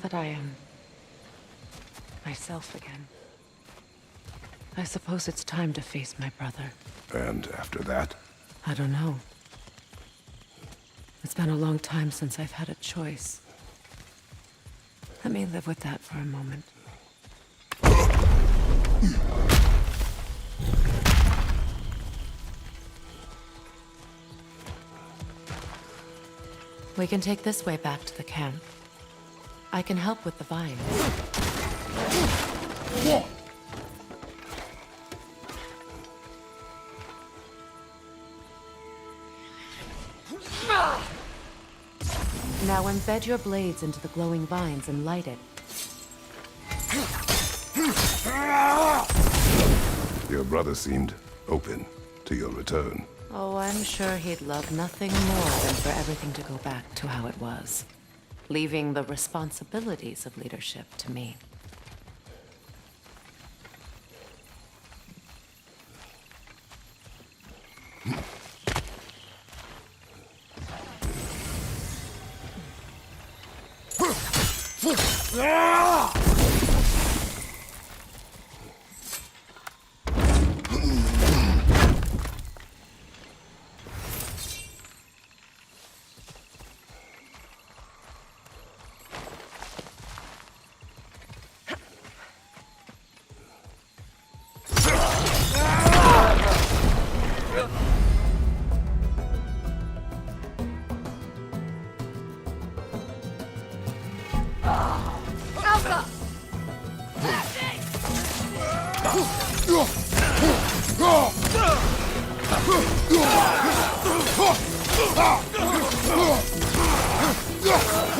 that I am myself again, I suppose it's time to face my brother. And after that? I don't know. It's been a long time since I've had a choice. Let me live with that for a moment. We can take this way back to the camp. I can help with the vines. Now embed your blades into the glowing vines and light it. Your brother seemed open to your return. Oh, I'm sure he'd love nothing more than for everything to go back to how it was, leaving the responsibilities of leadership to me.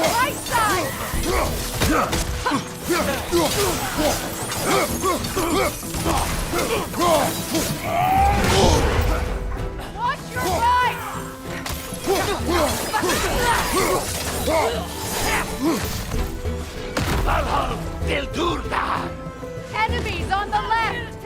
Right side! Watch your right! Enemies on the left!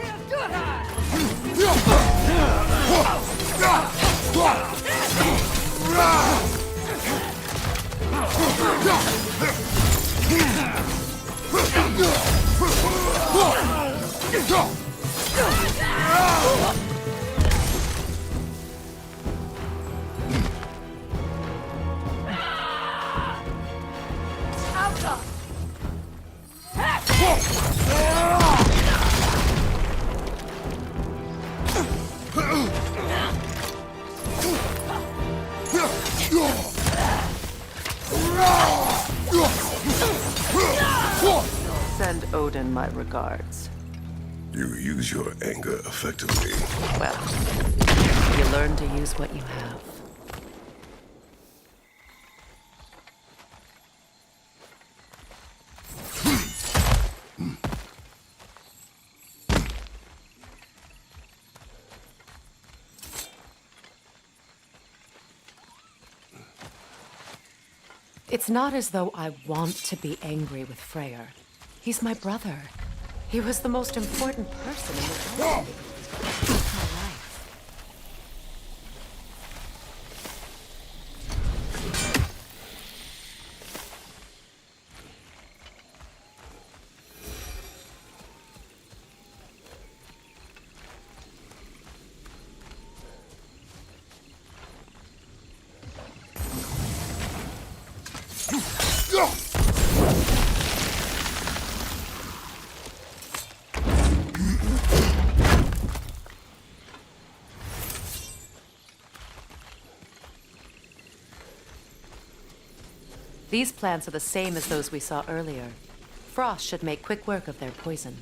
Send Odin my regards. You use your anger effectively. Well, you learn to use what you have. It's not as though I want to be angry with Freyr. He's my brother. He was the most important person in the world. My life. These plants are the same as those we saw earlier. Frost should make quick work of their poison.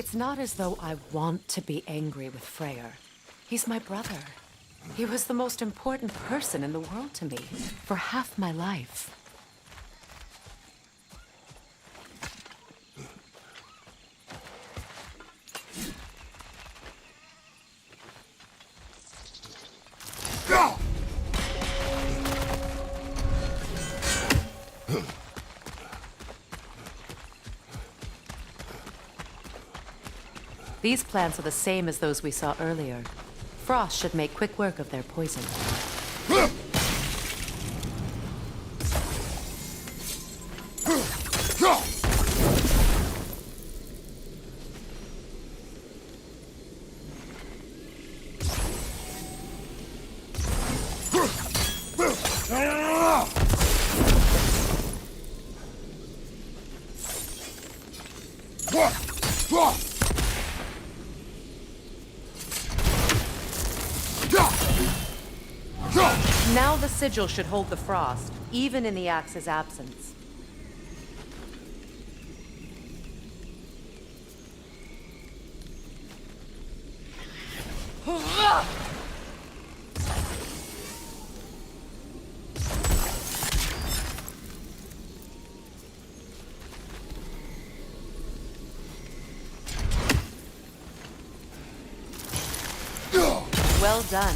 It's not as though I want to be angry with Freyr. He's my brother. He was the most important person in the world to me for half my life. These plants are the same as those we saw earlier. Frost should make quick work of their poison. Now the sigil should hold the frost, even in the axe's absence. Well done.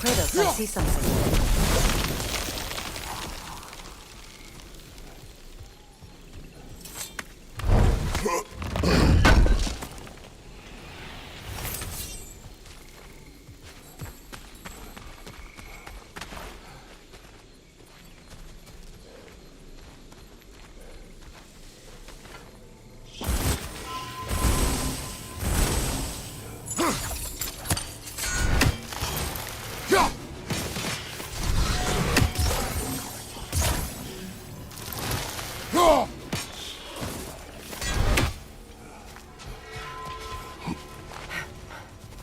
Kratos, I see something.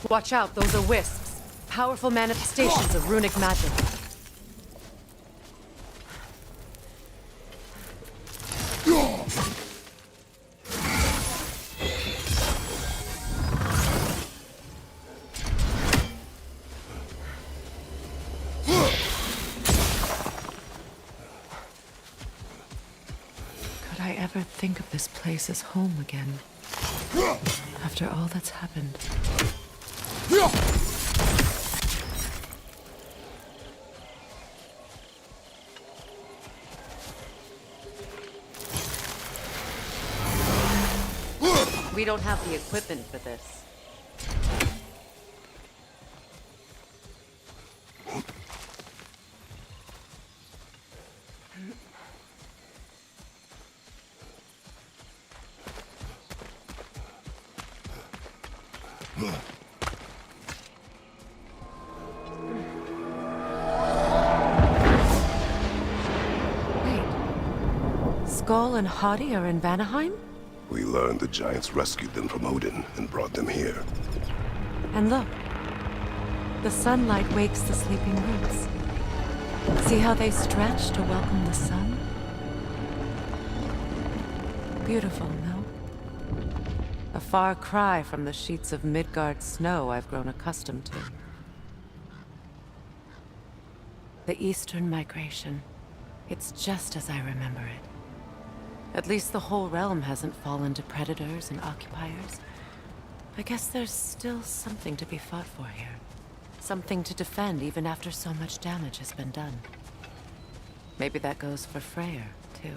Watch out, those are wisps. Powerful manifestations of runic magic. Could I ever think of this place as home again? After all that's happened. We don't have the equipment for this. Wait. Skull and Hati are in Vanaheim? We learned the giants rescued them from Odin and brought them here. And look. The sunlight wakes the sleeping roots. See how they stretch to welcome the sun? Beautiful, no? A far cry from the sheets of Midgard snow I've grown accustomed to. The Eastern Migration. It's just as I remember it. At least the whole realm hasn't fallen to predators and occupiers. I guess there's still something to be fought for here. Something to defend even after so much damage has been done. Maybe that goes for Freyr, too.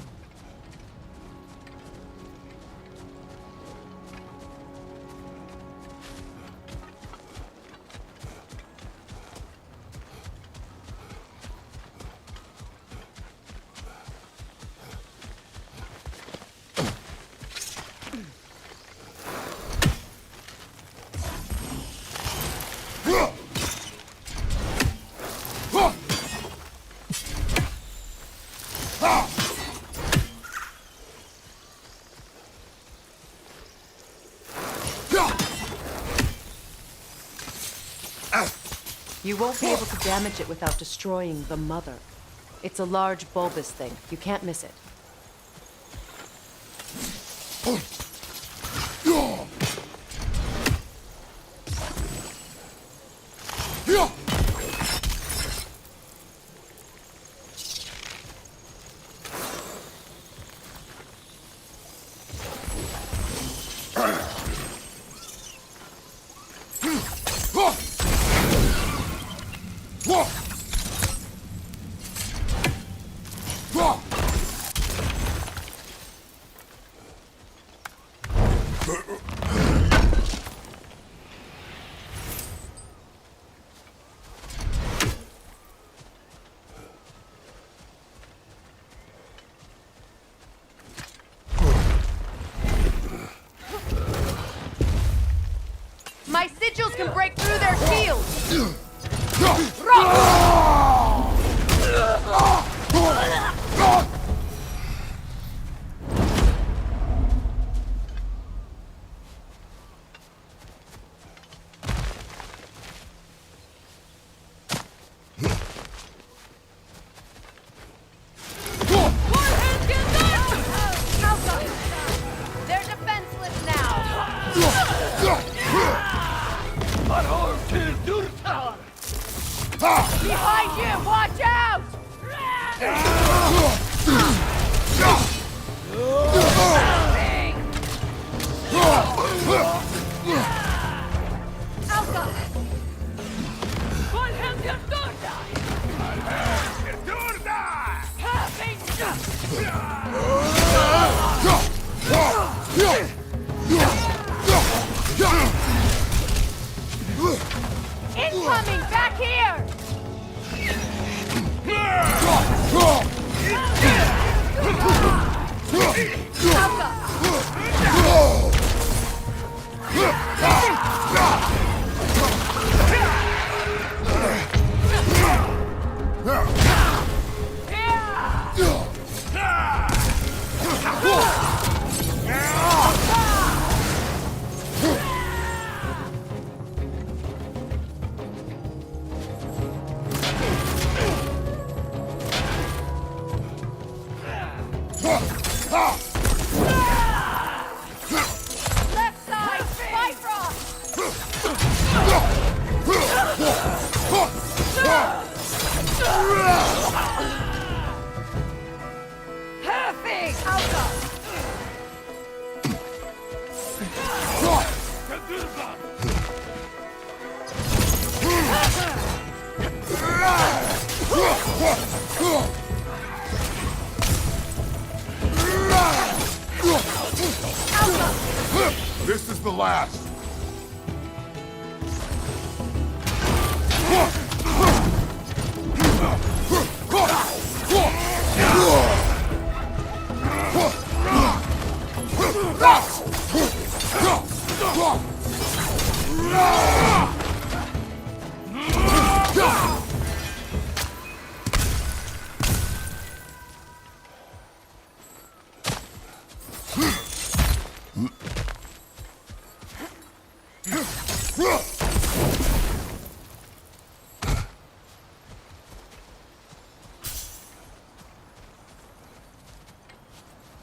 You won't be able to damage it without destroying the mother. It's a large bulbous thing. You can't miss it. My sigils can break through their shields! They're defenseless now! Behind you! Watch out! Incoming! Back here! Left side! Bifrost! Perfect! Alpha! This is the last.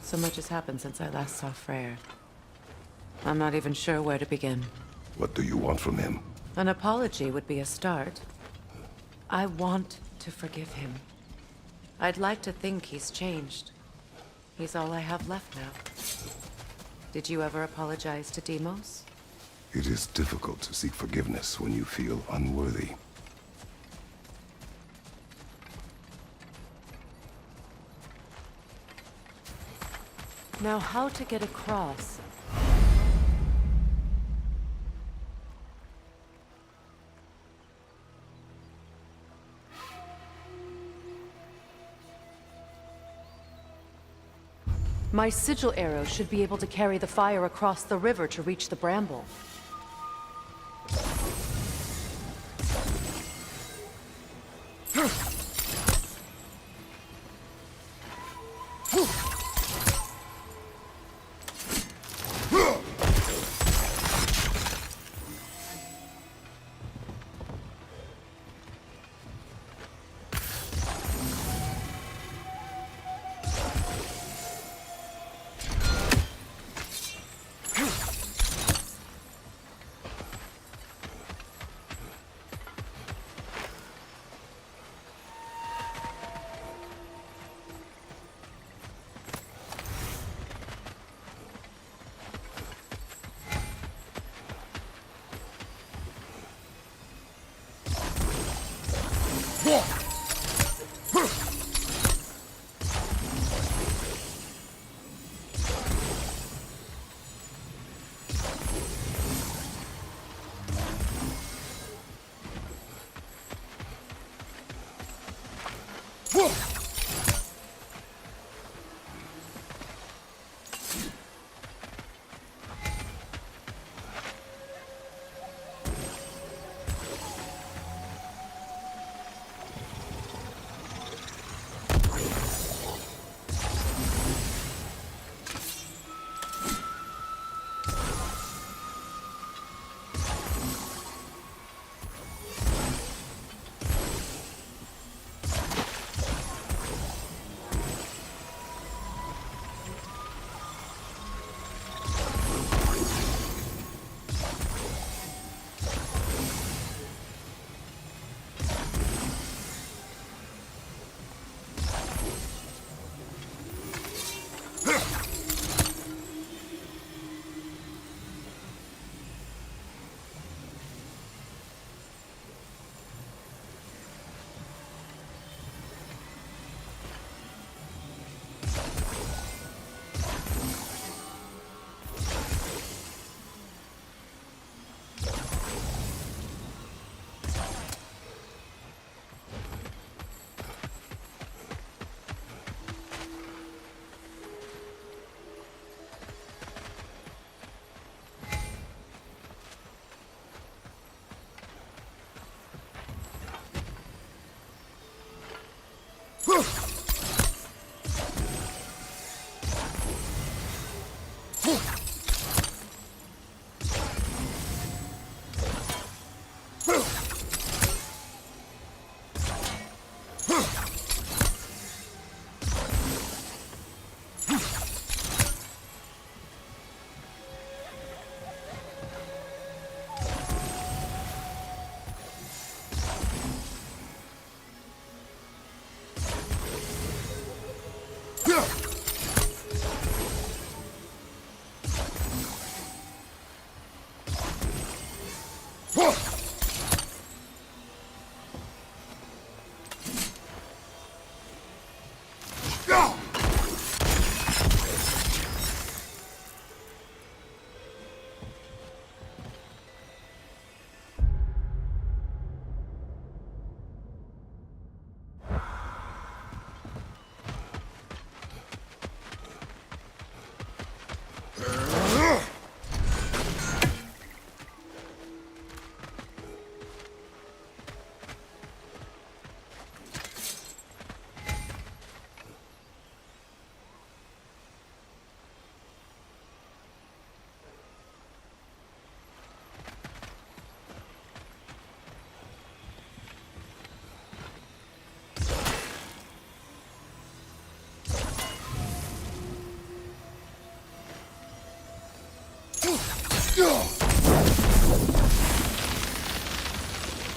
So much has happened since I last saw Freyr. I'm not even sure where to begin. What do you want from him? An apology would be a start. I want to forgive him. I'd like to think he's changed. He's all I have left now. Did you ever apologize to Deimos? It is difficult to seek forgiveness when you feel unworthy. Now, how to get across? My sigil arrow should be able to carry the fire across the river to reach the bramble.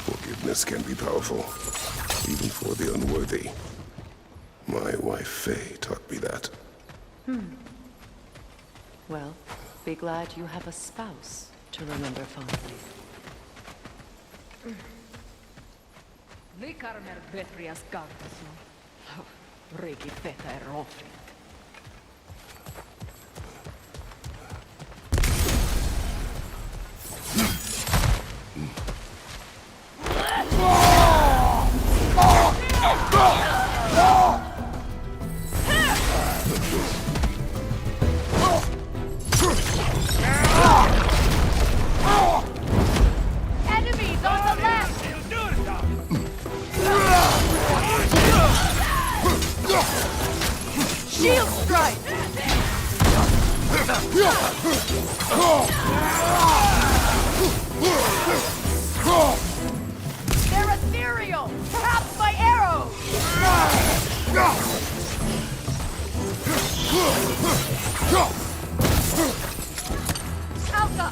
Forgiveness can be powerful, even for the unworthy. My wife Faye taught me that. Well, be glad you have a spouse to remember fondly. Likarmer Betrias Gartason. Regi Feta Rofri. Enemies on the left! Shield strike! They're ethereal! Perhaps by arrows! Alka!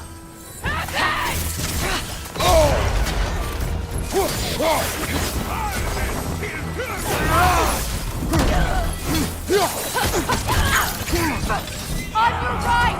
On your right!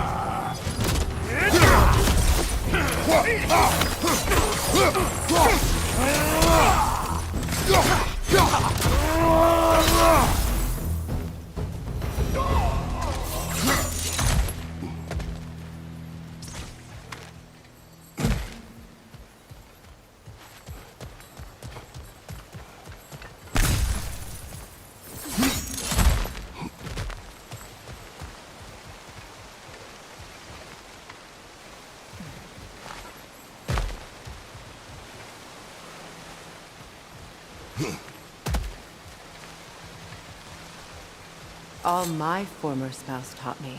All my former spouse taught me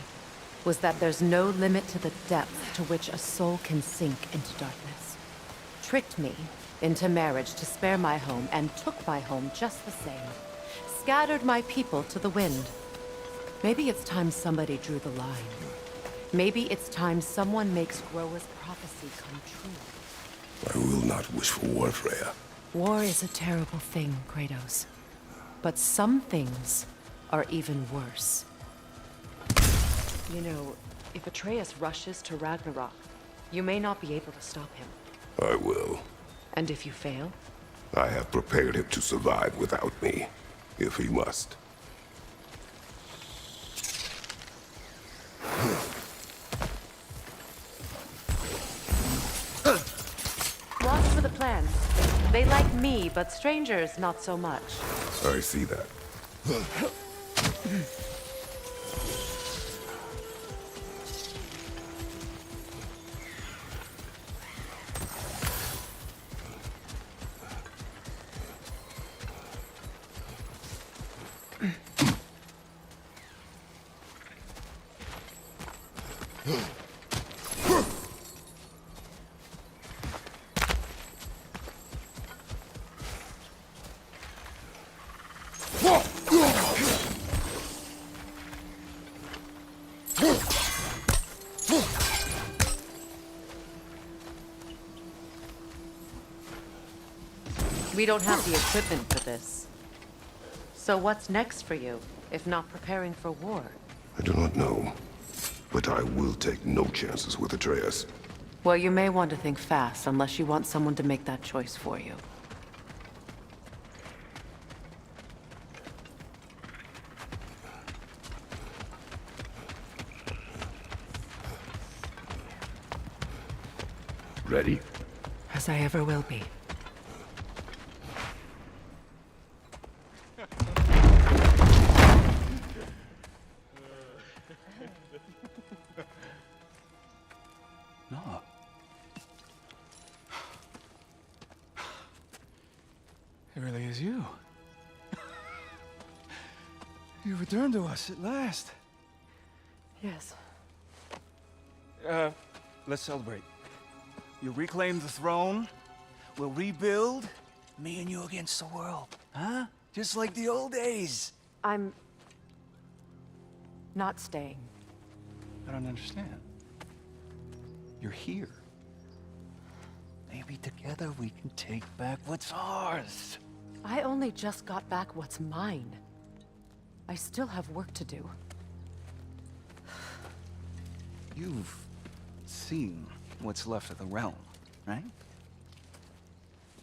was that there's no limit to the depth to which a soul can sink into darkness. Tricked me into marriage to spare my home and took my home just the same. Scattered my people to the wind. Maybe it's time somebody drew the line. Maybe it's time someone makes Groa's prophecy come true. I will not wish for war, Freya. War is a terrible thing, Kratos. But some things are even worse. You know, if Atreus rushes to Ragnarok, you may not be able to stop him. I will. And if you fail? I have prepared him to survive without me, if he must. Lost for the plans. They like me, but strangers not so much. I see that. We don't have the equipment for this. So what's next for you, if not preparing for war? I do not know, but I will take no chances with Atreus. Well, you may want to think fast, unless you want someone to make that choice for you. Ready? As I ever will be. No. It really is you. You returned to us at last. Yes. Let's celebrate. You reclaim the throne. We'll rebuild. Me and you against the world. Huh? Just like the old days. I'm not staying. I don't understand. You're here. Maybe together we can take back what's ours. I only just got back what's mine. I still have work to do. You've seen what's left of the realm, right?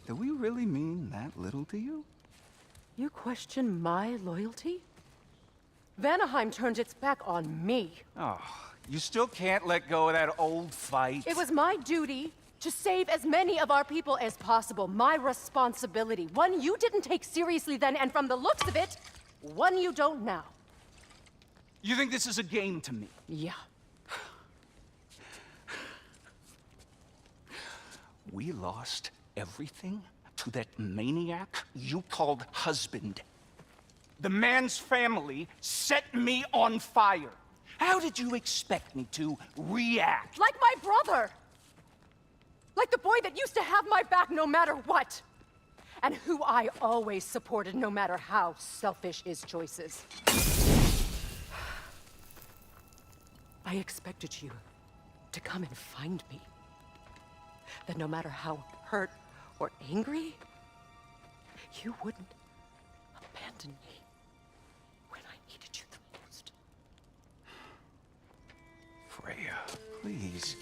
Do we really mean that little to you? You question my loyalty? Vanaheim turned its back on me. Oh, you still can't let go of that old fight? It was my duty to save as many of our people as possible. My responsibility. One you didn't take seriously then, and from the looks of it, one you don't now. You think this is a game to me? Yeah. We lost everything to that maniac you called husband. The man's family set me on fire. How did you expect me to react? Like my brother! Like the boy that used to have my back no matter what! And who I always supported no matter how selfish his choices. I expected you to come and find me. That no matter how hurt or angry, you wouldn't abandon me when I needed you the most. Freya, please.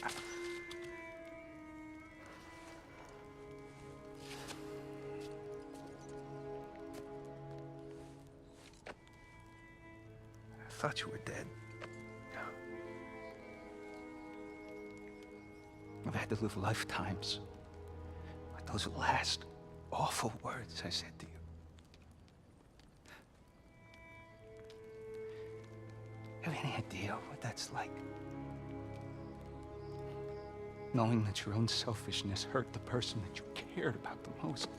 thought you were dead. I've had to live lifetimes with those last awful words I said to you. Have any idea what that's like? Knowing that your own selfishness hurt the person that you cared about the most.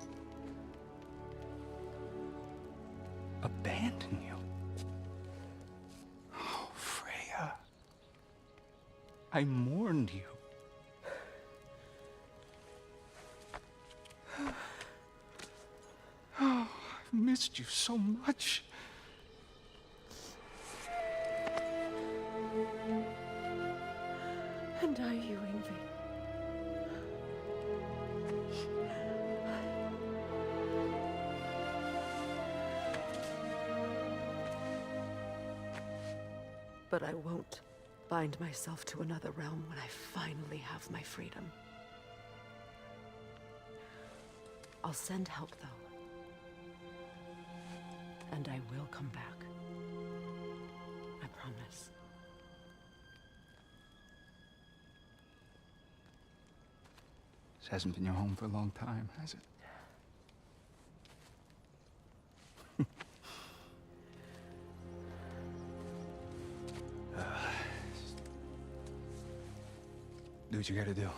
Abandon you. Oh, Freya. I mourned you. Oh, I've missed you so much. And are you, Ingvi? But I won't bind myself to another realm when I finally have my freedom. I'll send help, though. And I will come back. I promise. This hasn't been your home for a long time, has it? Do what you gotta do.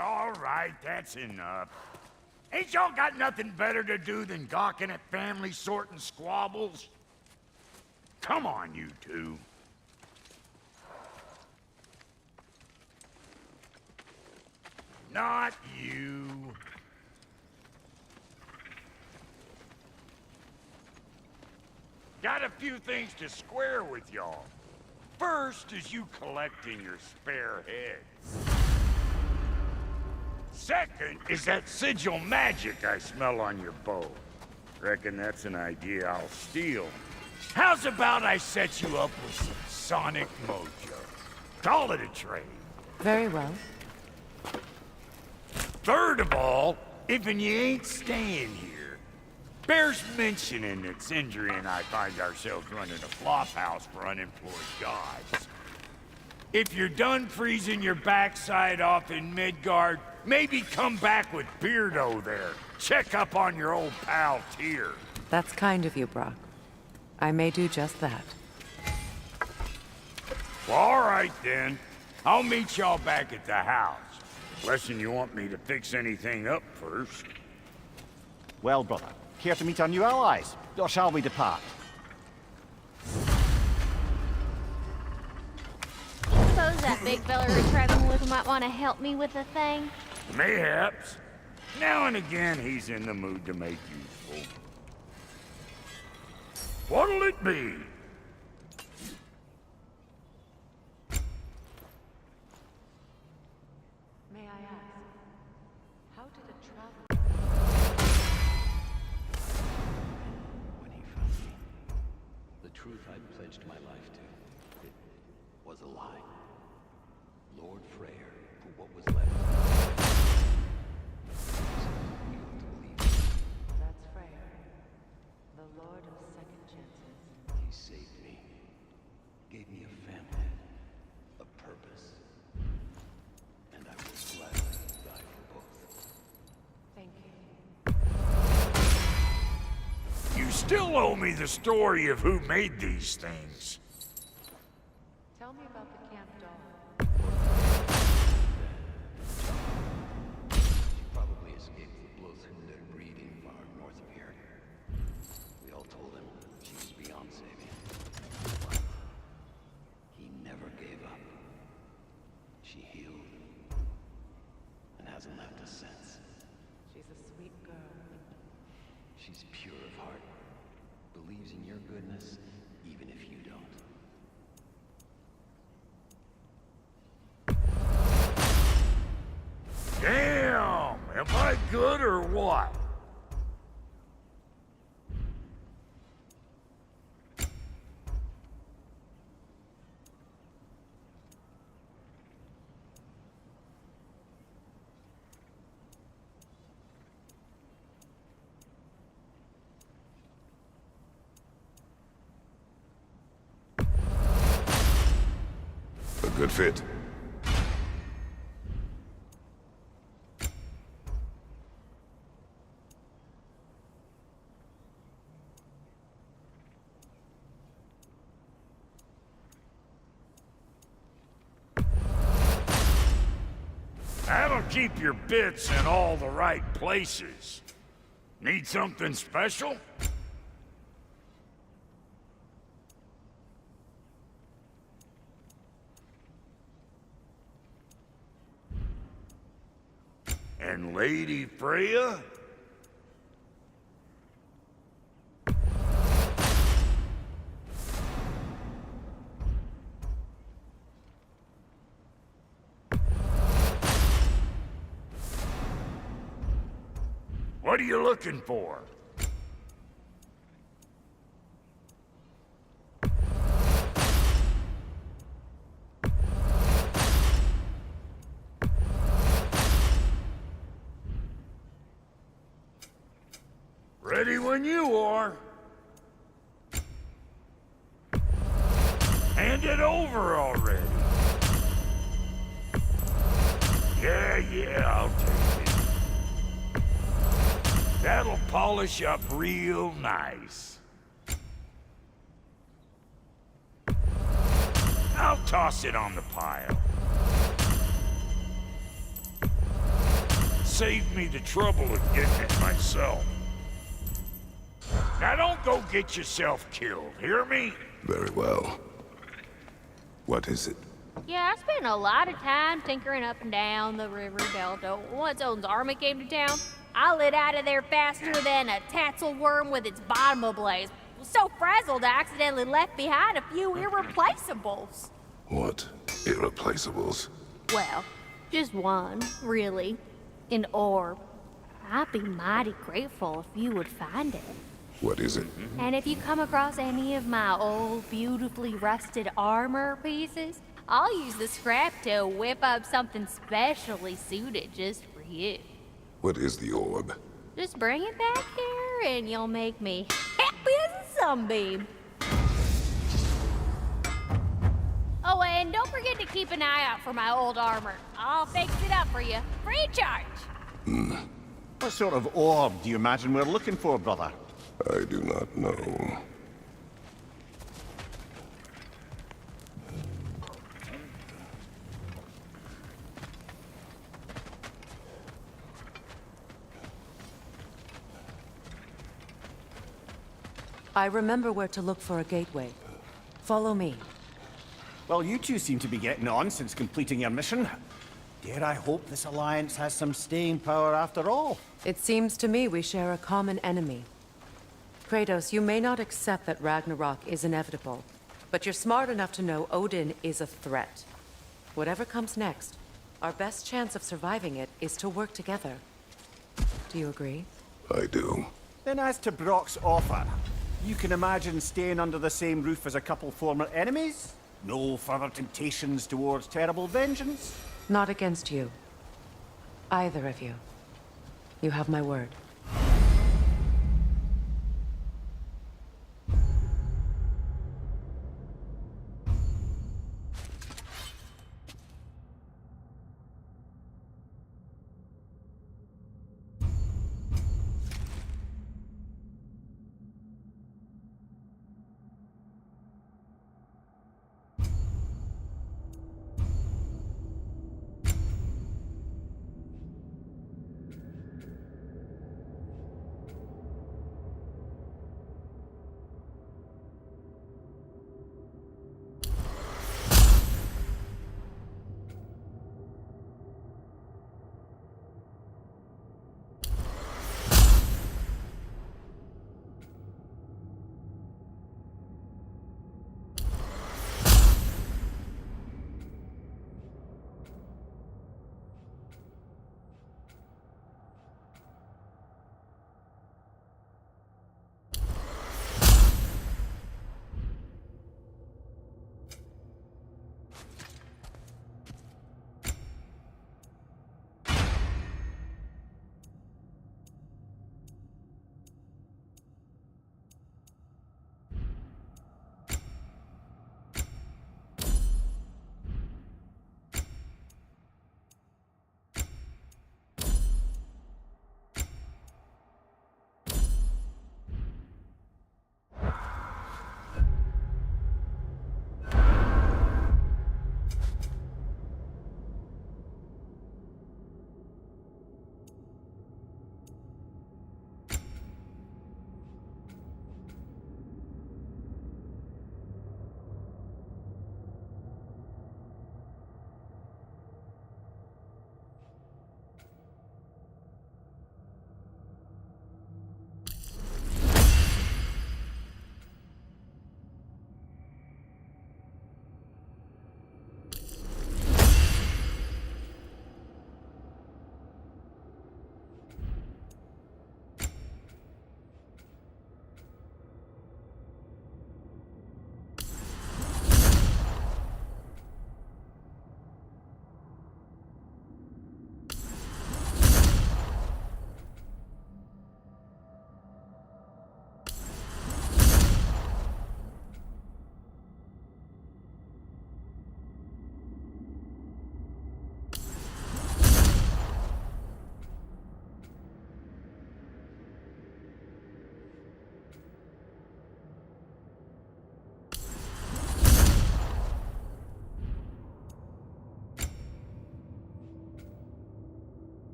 All right, that's enough. Ain't y'all got nothing better to do than gawking at family sorting squabbles? Come on, you two. Not you. Got a few things to square with y'all. First is you collecting your spare heads. Second is that sigil magic I smell on your bow. Reckon that's an idea I'll steal. How's about I set you up with some sonic mojo? Call it a trade. Very well. Third of all, if you ain't staying here, bears mentioning that Sindri and I find ourselves running a flop house for unemployed gods. If you're done freezing your backside off in Midgard, maybe come back with Beardo there. Check up on your old pal Tyr. That's kind of you, Brock. I may do just that. Well, all right then. I'll meet y'all back at the house. Unless you want me to fix anything up first. Well, brother, care to meet our new allies? Or shall we depart? Suppose that big fella we're traveling with might want to help me with a thing. Mayhaps. Now and again, he's in the mood to make useful. What'll it be? May I ask, how did it travel? When he found me, the truth I'd pledged my life to, it was a lie. Lord Freyr, for what was left. That's Freyr, the Lord of Second Chances. He saved me, gave me a family, a purpose, and I will gladly die for both. Thank you. You still owe me the story of who made these things. Tell me about the camp dog. She probably escaped the Blothhunder breeding far north of here. We all told him she was beyond saving. But he never gave up. She healed and hasn't left a since. She's a sweet girl. She's pure of heart, believes in your goodness, even if you don't. Damn! Am I good or what? Could fit. That'll keep your bits in all the right places. Need something special? And Lady Freya? What are you looking for? Ready when you are. Hand it over already. Yeah, I'll take it. That'll polish up real nice. I'll toss it on the pile. Save me the trouble of getting it myself. Now don't go get yourself killed, hear me? Very well. What is it? Yeah, I spent a lot of time tinkering up and down the river delta. Once Odin's army came to town, I lit out of there faster than a tassel worm with its bottom ablaze. Was so frazzled I accidentally left behind a few irreplaceables. What irreplaceables? Well, just one, really. An orb. I'd be mighty grateful if you would find it. What is it? And if you come across any of my old, beautifully rusted armor pieces, I'll use the scrap to whip up something specially suited just for you. What is the orb? Just bring it back here and you'll make me happy as a sunbeam. Oh, and don't forget to keep an eye out for my old armor. I'll fix it up for you, free of charge. What sort of orb do you imagine we're looking for, brother? I do not know. I remember where to look for a gateway. Follow me. Well, you two seem to be getting on since completing your mission. Dare I hope this alliance has some staying power after all? It seems to me we share a common enemy. Kratos, you may not accept that Ragnarok is inevitable, but you're smart enough to know Odin is a threat. Whatever comes next, our best chance of surviving it is to work together. Do you agree? I do. Then as to Brock's offer, you can imagine staying under the same roof as a couple former enemies? No further temptations towards terrible vengeance? Not against you. Either of you. You have my word.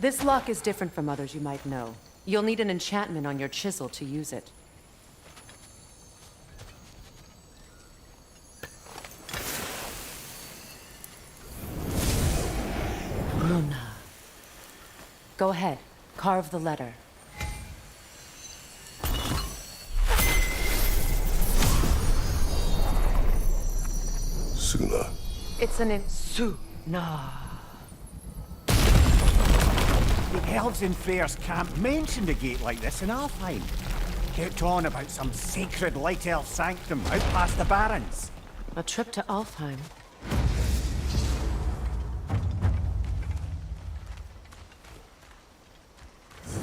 This lock is different from others you might know. You'll need an enchantment on your chisel to use it. Luna. Go ahead. Carve the letter. Suna. It's an Suna. The elves in Freyr's camp mentioned a gate like this in Alfheim. Kept on about some sacred light elf sanctum out past the Barrens. A trip to Alfheim.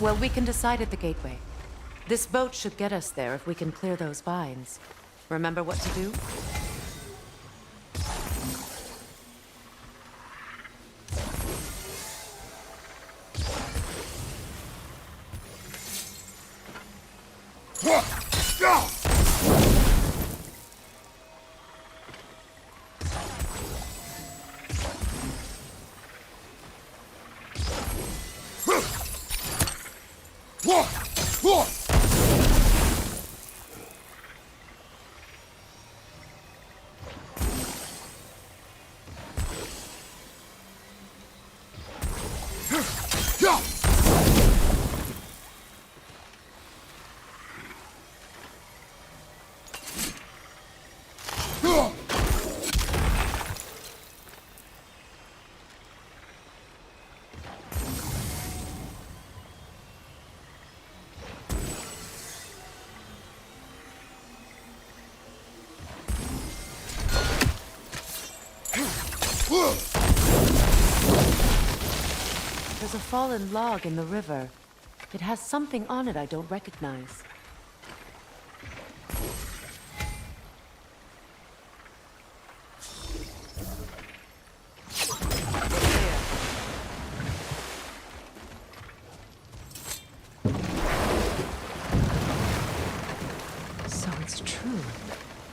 Well, we can decide at the gateway. This boat should get us there if we can clear those vines. Remember what to do? There's a fallen log in the river. It has something on it I don't recognize. So it's true.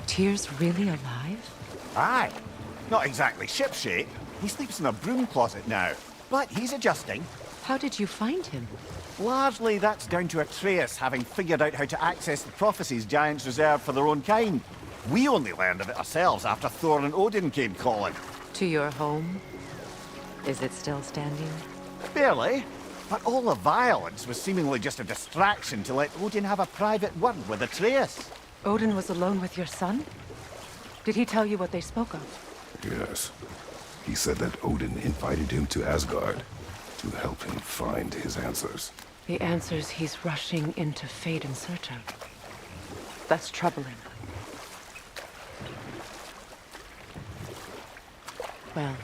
Tyr's really alive? Aye. Not exactly shipshape. He sleeps in a broom closet now. But he's adjusting. How did you find him? Largely, that's down to Atreus having figured out how to access the prophecies giants reserve for their own kind. We only learned of it ourselves after Thor and Odin came calling. To your home? Is it still standing? Barely. But all the violence was seemingly just a distraction to let Odin have a private word with Atreus. Odin was alone with your son? Did he tell you what they spoke of? Yes. He said that Odin invited him to Asgard to help him find his answers. The answers he's rushing into fate in search of. That's troubling. Well,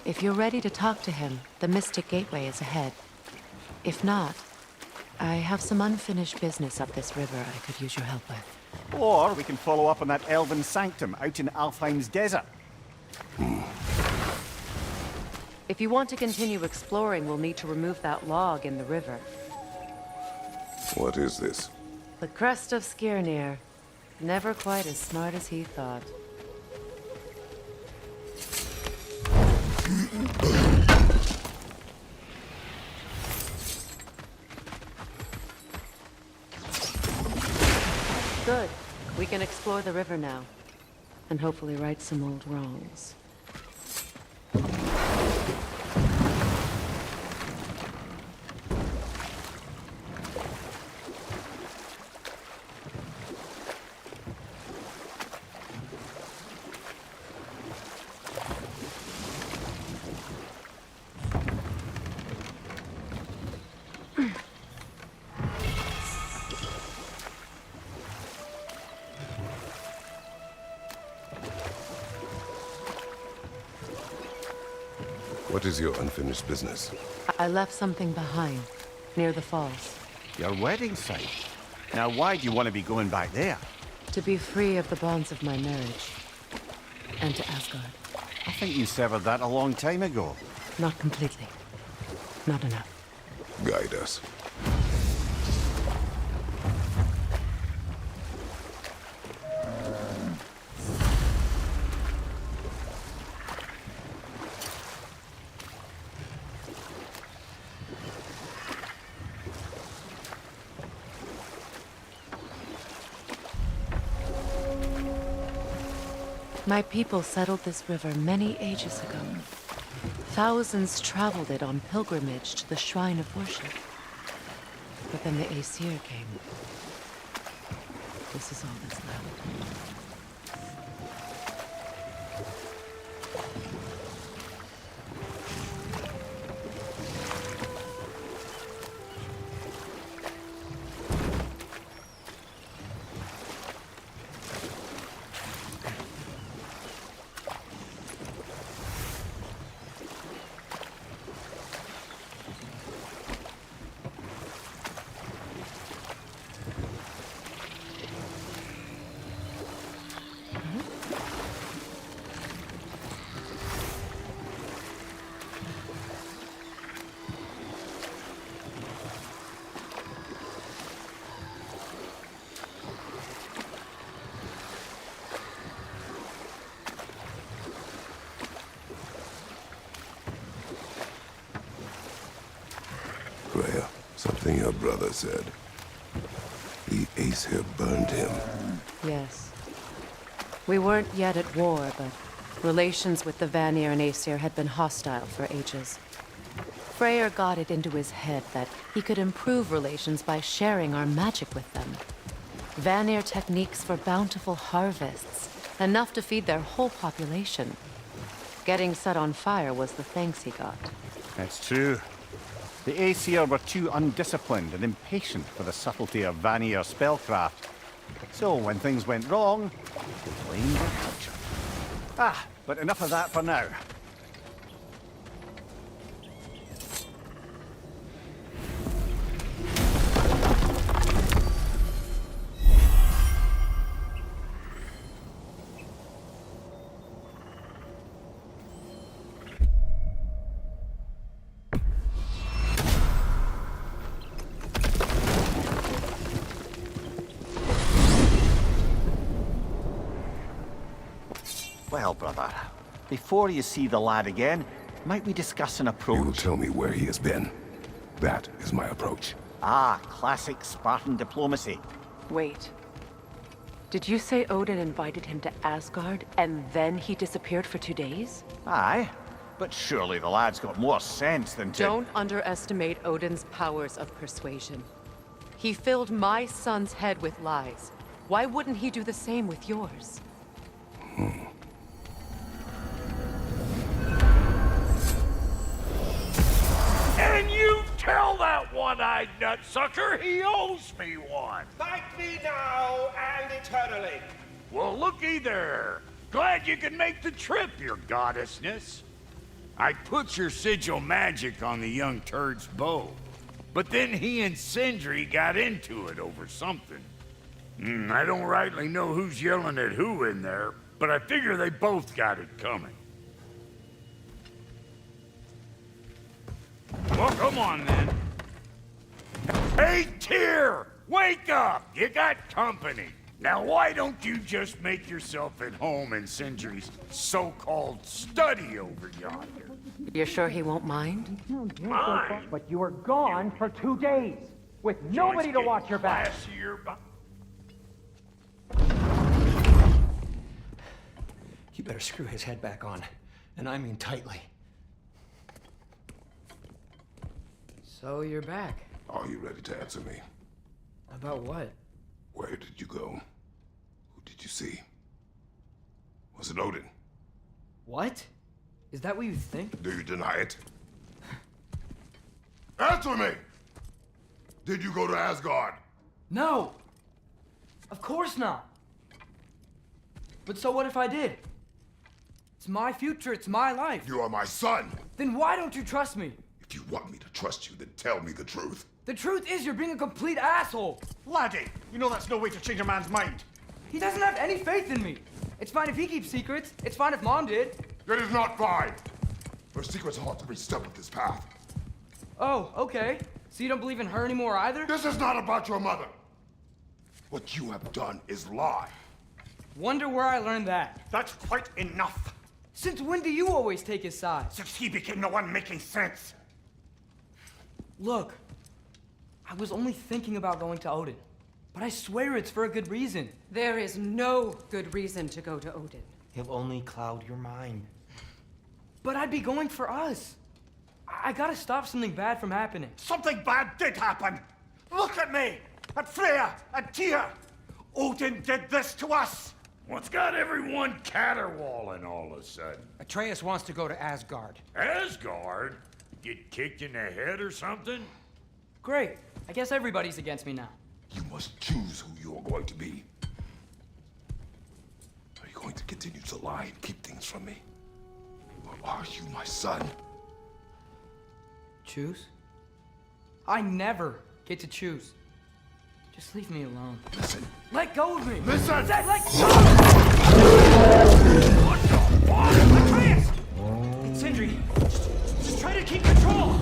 if you're ready to talk to him, the Mystic Gateway is ahead. If not, I have some unfinished business up this river I could use your help with. Or we can follow up on that elven sanctum out in Alfheim's desert. If you want to continue exploring, we'll need to remove that log in the river. What is this? The crest of Skirnir. Never quite as smart as he thought. Good. We can explore the river now. And hopefully right some old wrongs. What is your unfinished business? I left something behind, near the falls. Your wedding site. Now why do you want to be going back there? To be free of the bonds of my marriage. And to Asgard. I think you severed that a long time ago. Not completely. Not enough. Guide us. My people settled this river many ages ago. Thousands traveled it on pilgrimage to the shrine of worship. But then the Aesir came. This is all that's left. Freya, something your brother said. The Aesir burned him. Yes. We weren't yet at war, but relations with the Vanir and Aesir had been hostile for ages. Freyr got it into his head that he could improve relations by sharing our magic with them. Vanir techniques for bountiful harvests, enough to feed their whole population. Getting set on fire was the thanks he got. That's true. The Aesir were too undisciplined and impatient for the subtlety of Vanir spellcraft. So when things went wrong, they blamed their culture. Ah, but enough of that for now. Well, brother, before you see the lad again, might we discuss an You will approach? tell me where he has been. That is my approach. Ah, classic Spartan diplomacy. Wait. Did you say Odin invited him to Asgard, and then he disappeared for 2 days? Aye, but surely the lad's got more sense than to... Don't underestimate Odin's powers of persuasion. He filled my son's head with lies. Why wouldn't he do the same with yours? And you tell that one-eyed nutsucker he owes me one. Thank me now and eternally. Well, looky there. Glad you could make the trip, your goddessness. I put your sigil magic on the young turd's bow, but then he and Sindri got into it over something. I don't rightly know who's yelling at who in there, but I figure they both got it coming. Well, come on then. Hey, Tyr! Wake up! You got company. Now, why don't you just make yourself at home in Sindri's so-called study over yonder? You're sure he won't mind? Mine? But you were gone for 2 days, with nobody to watch your back. You better screw his head back on, and I mean tightly. So you're back. Are you ready to answer me? About what? Where did you go? Who did you see? Was it Odin? What? Is that what you think? Do you deny it? Answer me! Did you go to Asgard? No! Of course not! But so what if I did? It's my future, it's my life. You are my son! Then why don't you trust me? If you want me to trust you, then tell me the truth. The truth is you're being a complete asshole! Laddie, you know that's no way to change a man's mind. He doesn't have any faith in me. It's fine if he keeps secrets. It's fine if Mom did. It is not fine! Her secrets are hard to reach step with this path. Oh, okay. So you don't believe in her anymore either? This is not about your mother! What you have done is lie. Wonder where I learned that. That's quite enough. Since when do you always take his side? Since he became the one making sense. Look, I was only thinking about going to Odin, but I swear it's for a good reason. There is no good reason to go to Odin. He'll only cloud your mind. But I'd be going for us. I gotta stop something bad from happening. Something bad did happen! Look at me! At Freya! At Tyr! Odin did this to us! What's got everyone caterwauling all of a sudden? Atreus wants to go to Asgard. Asgard? Get kicked in the head or something? Great. I guess everybody's against me now. You must choose who you are going to be. Are you going to continue to lie and keep things from me? Or are you my son? Choose? I never get to choose. Just leave me alone. Listen. Let go of me! Listen! Dad, let go! What the fuck? Atreus! It's Sindri. Just try to keep control!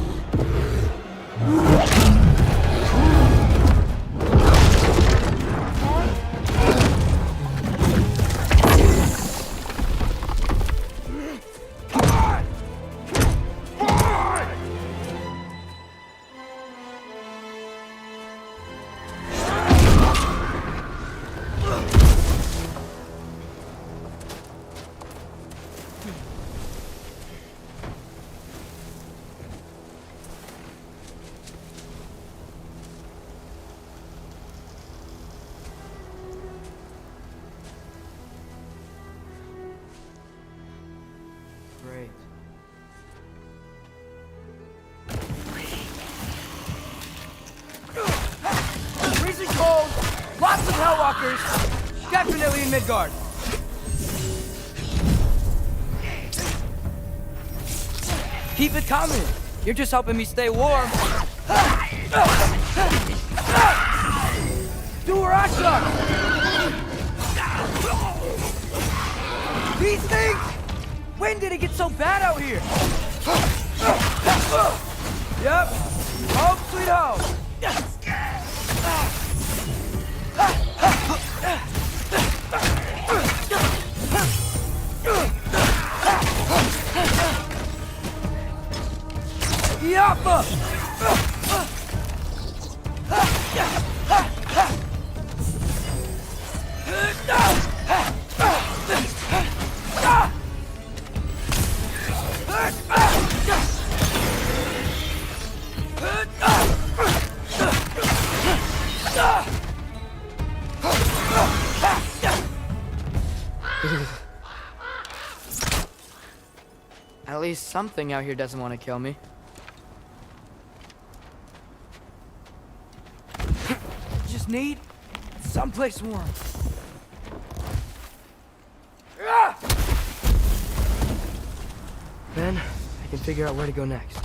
Great. Freezing cold, lots of Hellwalkers, definitely in Midgard. Keep it coming. You're just helping me stay warm. Durasha! These things! When did it get so bad out here? Yep. Home sweet home. Yappa! At least something out here doesn't want to kill me. Just need someplace warm. Then I can figure out where to go next.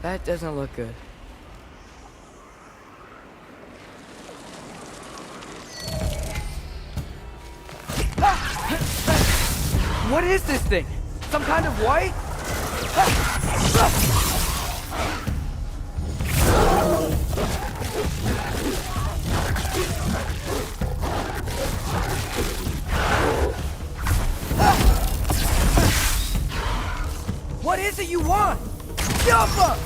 That doesn't look good. What is this thing? Some kind of white? What is it you want? Jump up!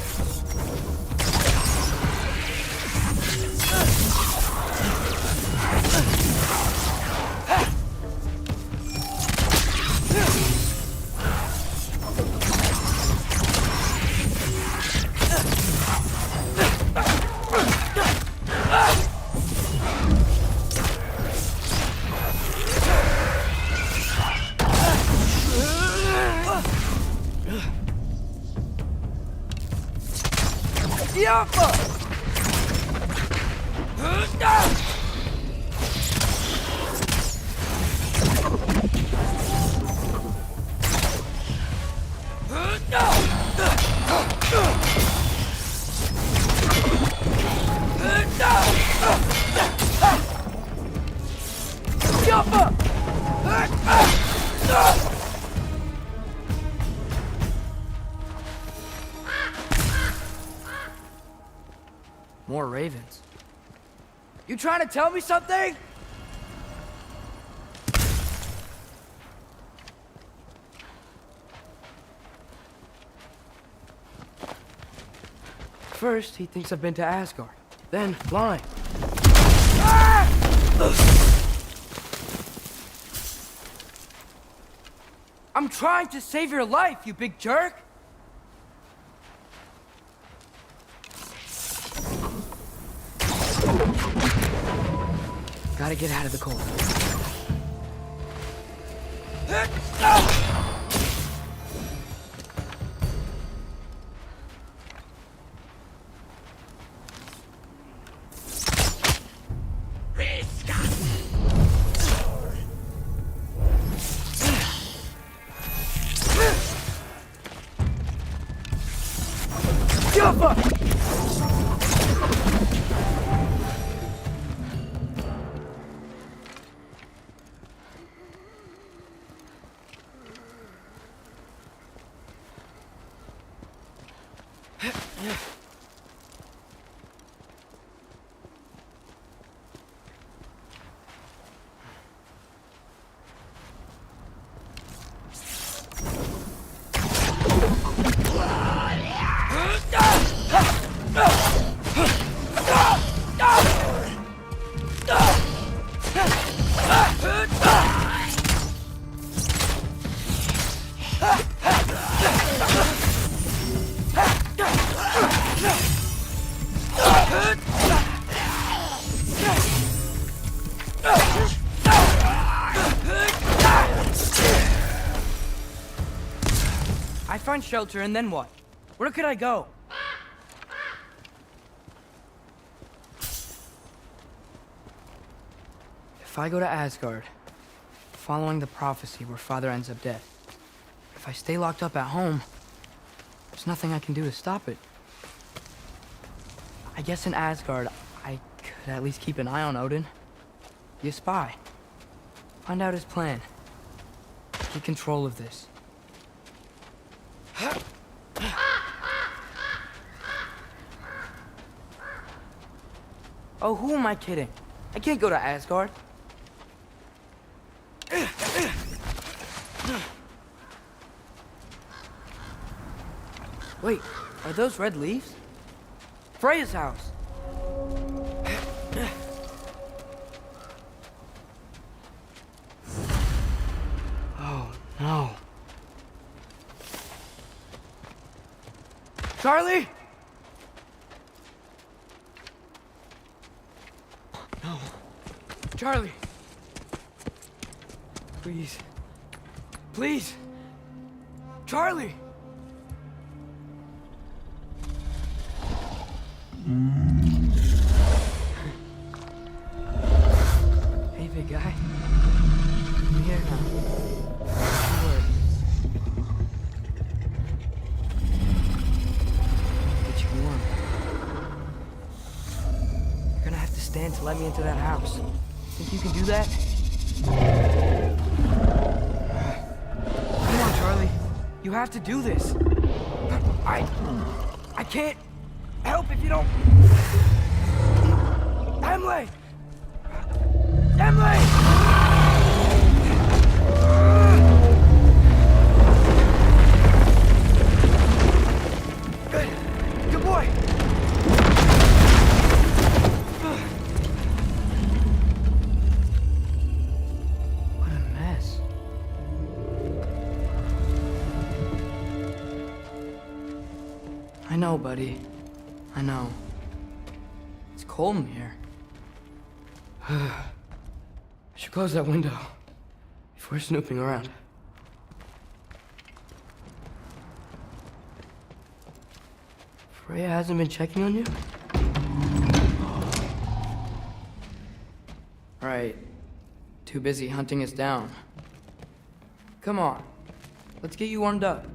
More ravens. You trying to tell me something? First, he thinks I've been to Asgard. Then, flying. I'm trying to save your life, you big jerk! Gotta get out of the cold. I find shelter, and then what? Where could I go? If I go to Asgard, following the prophecy where Father ends up dead, if I stay locked up at home, there's nothing I can do to stop it. I guess in Asgard, I could at least keep an eye on Odin. Be a spy. Find out his plan. Get control of this. Oh, who am I kidding? I can't go to Asgard. Wait, are those red leaves? Freya's house! Oh, no. Charlie! No. Charlie! Please. Please! Charlie! Hey, big guy. I'm here now. Don't worry. Get you warm. You're gonna have to stand to let me into that house. Think you can do that? Come on, Charlie. You have to do this. I can't help if you don't. Emily! Emily! Good boy! What a mess. I know, buddy. I know. It's cold in here. I should close that window before snooping around. Freya hasn't been checking on you? Right. Too busy hunting us down. Come on. Let's get you warmed up.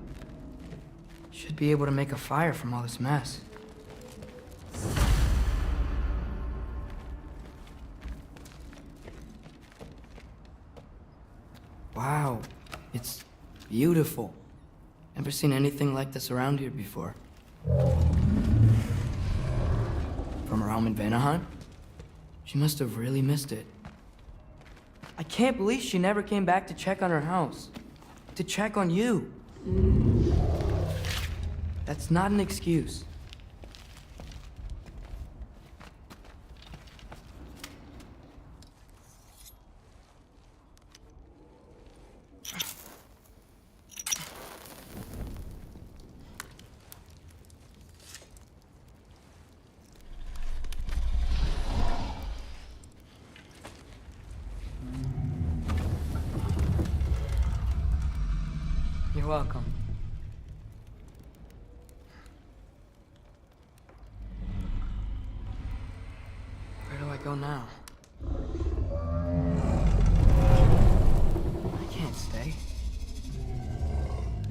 Should be able to make a fire from all this mess. Wow, it's beautiful. Never seen anything like this around here before. From her home in Vanaheim? She must have really missed it. I can't believe she never came back to check on her house. To check on you. That's not an excuse. You're welcome. Where do I go now? I can't stay.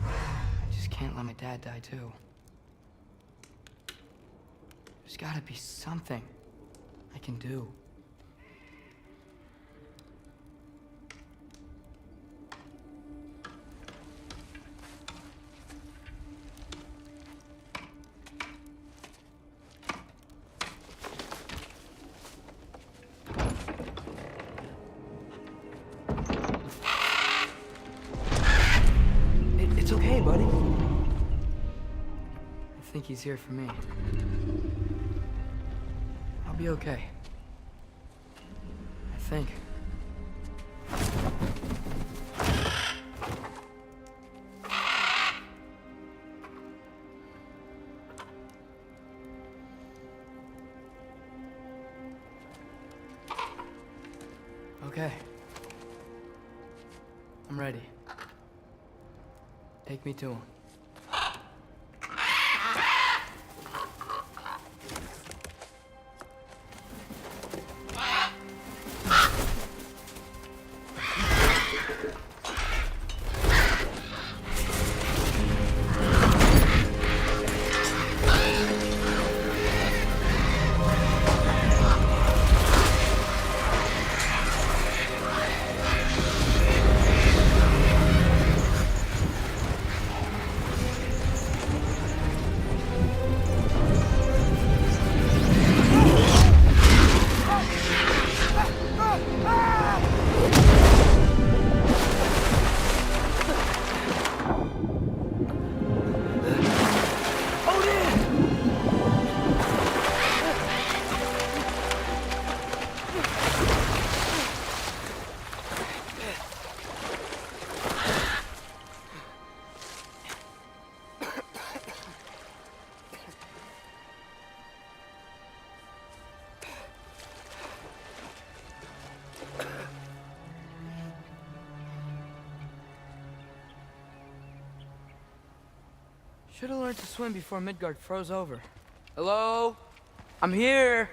I just can't let my dad die too. There's gotta be something I can do. It's okay, buddy. I think he's here for me. I'll be okay. I think. Okay. I'm ready. Take me to him. Should have learned to swim before Midgard froze over. Hello? I'm here!